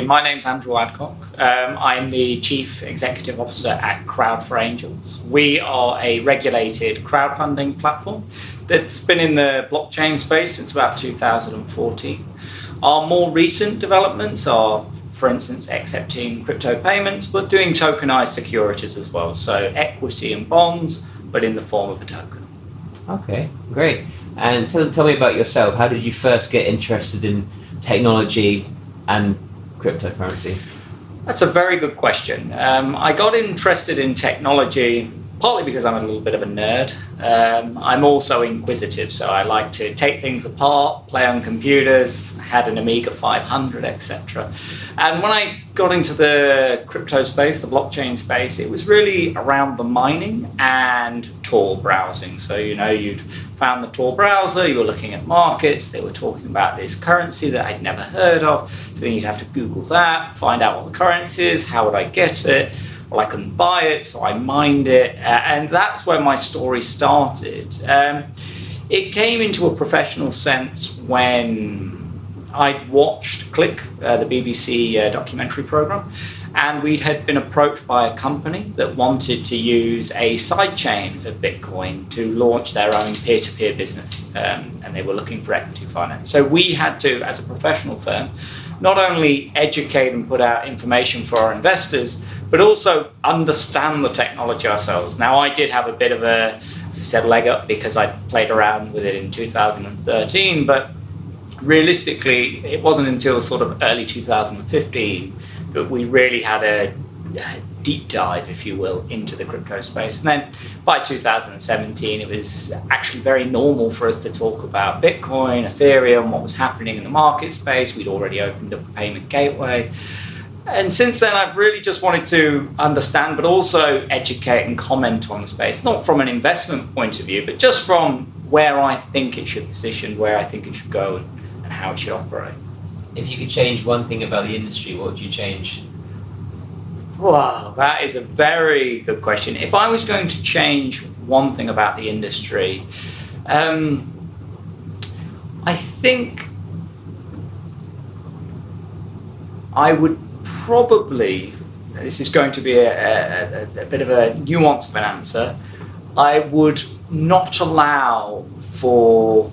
My name's Andrew Adcock. I'm the Chief Executive Officer at Crowd for Angels. We are a regulated crowdfunding platform that's been in the blockchain space since about 2014. Our more recent developments are, for instance, accepting crypto payments, but doing tokenized securities as well. So equity and bonds, but in the form of a token. Okay, great. And tell me about yourself. How did you first get interested in technology and cryptocurrency? That's a very good question. I got interested in technology partly because I'm a little bit of a nerd. I'm also inquisitive, so I like to take things apart, play on computers, had an Amiga 500, etc. And when I got into the crypto space, the blockchain space, it was really around the mining and Tor browsing. So, you'd found the Tor browser, you were looking at markets, they were talking about this currency that I'd never heard of. So then you'd have to Google that, find out what the currency is, how would I get it? Well, I couldn't buy it, so I mined it, and that's where my story started. It came into a professional sense when I'd watched Click, the BBC documentary program, and we had been approached by a company that wanted to use a sidechain of Bitcoin to launch their own peer-to-peer business, and they were looking for equity finance. So we had to, as a professional firm, not only educate and put out information for our investors, but also understand the technology ourselves. Now, I did have a bit of a, as I said, leg up because I played around with it in 2013, but realistically, it wasn't until sort of early 2015 that we really had a deep dive, if you will, into the crypto space. And then by 2017, it was actually very normal for us to talk about Bitcoin, Ethereum, what was happening in the market space. We'd already opened up a payment gateway. And since then, I've really just wanted to understand, but also educate and comment on the space, not from an investment point of view, but just from where I think it should position, where I think it should go, and how it should operate. If you could change one thing about the industry, what would you change? Wow, that is a very good question. If I was going to change one thing about the industry, I think I would probably, this is going to be a bit of a nuance of an answer, I would not allow for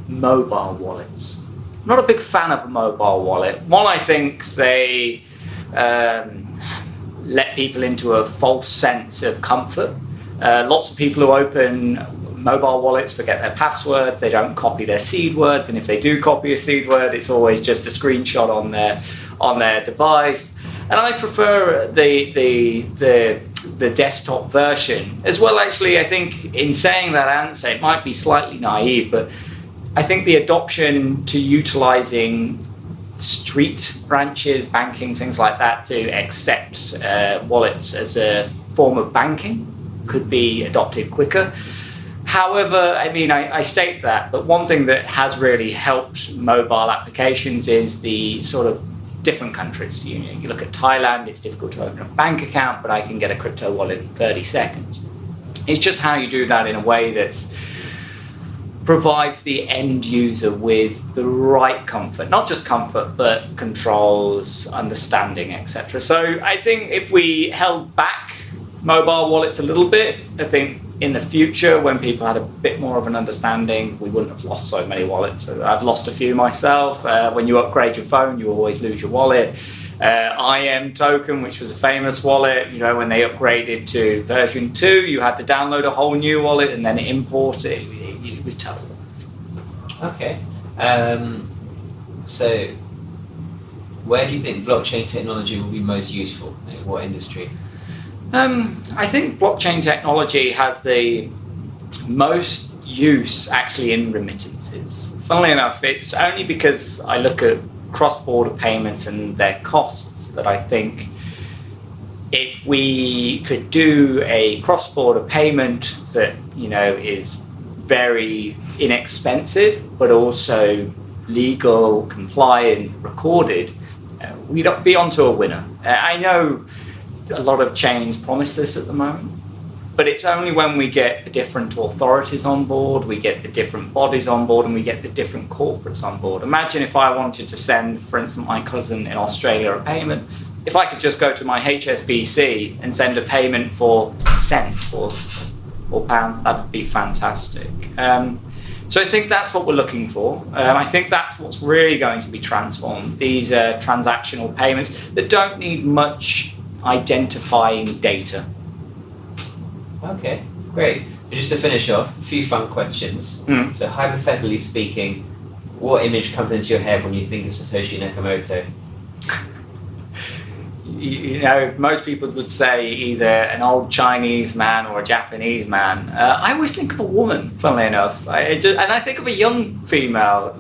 mobile wallets. I'm not a big fan of a mobile wallet. One, I think they let people into a false sense of comfort. Lots of people who open mobile wallets forget their password, they don't copy their seed words, and if they do copy a seed word, it's always just a screenshot on their device. And I prefer the desktop version as well. Actually, I think in saying that answer, it might be slightly naive, but I think the adoption to utilizing street branches, banking, things like that, to accept wallets as a form of banking could be adopted quicker. However, I state that, but one thing that has really helped mobile applications is the sort of different countries. You look at Thailand, it's difficult to open a bank account, but I can get a crypto wallet in 30 seconds. It's just how you do that in a way that's provides the end user with the right comfort, not just comfort, but controls, understanding, etc. So I think if we held back mobile wallets a little bit, I think in the future, when people had a bit more of an understanding, we wouldn't have lost so many wallets. I've lost a few myself. When you upgrade your phone, you always lose your wallet. IM token, which was a famous wallet, when they upgraded to version 2, you had to download a whole new wallet and then import it. It was tough. Okay. So where do you think blockchain technology will be most useful? In what industry? I think blockchain technology has the most use actually in remittances. Funnily enough, it's only because I look at cross-border payments and their costs that I think if we could do a cross-border payment that is very inexpensive but also legal, compliant, recorded, we'd be onto a winner. I know a lot of chains promise this at the moment, But it's only when we get the different authorities on board, we get the different bodies on board, and we get the different corporates on board. Imagine if I wanted to send, for instance, my cousin in Australia a payment. If I could just go to my HSBC and send a payment for cents or pounds, that would be fantastic. So I think that's what we're looking for. I think that's what's really going to be transformed. These transactional payments that don't need much identifying data. Okay, great. So just to finish off, a few fun questions. So hypothetically speaking, what image comes into your head when you think of Satoshi Nakamoto? You know, most people would say either an old Chinese man or a Japanese man. I always think of a woman, funnily enough. And I think of a young female,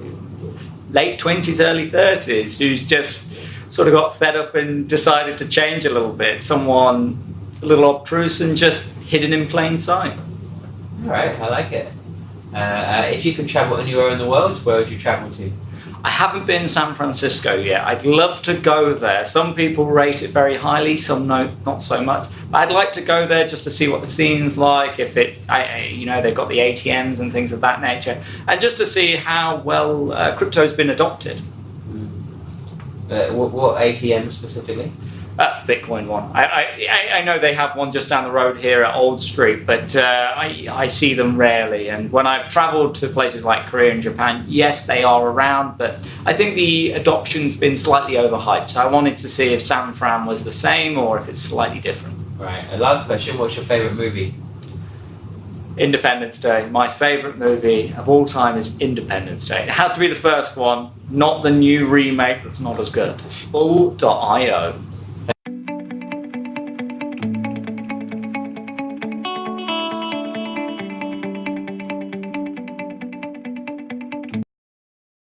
late 20s, early 30s, who's just sort of got fed up and decided to change a little bit. Someone a little obtruse and just hidden in plain sight. All right, I like it. If you could travel anywhere in the world, where would you travel to? I haven't been to San Francisco yet. I'd love to go there. Some people rate it very highly, some not so much. But I'd like to go there just to see what the scene's like, if it's, they've got the ATMs and things of that nature, and just to see how well crypto's been adopted. What ATM specifically? Bitcoin one. I know they have one just down the road here at Old Street, but I see them rarely. And when I've travelled to places like Korea and Japan, yes, they are around, but I think the adoption's been slightly overhyped. So I wanted to see if San Fran was the same or if it's slightly different. Right. And last question, what's your favourite movie? Independence Day. My favourite movie of all time is Independence Day. It has to be the first one, not the new remake that's not as good. Bull.io.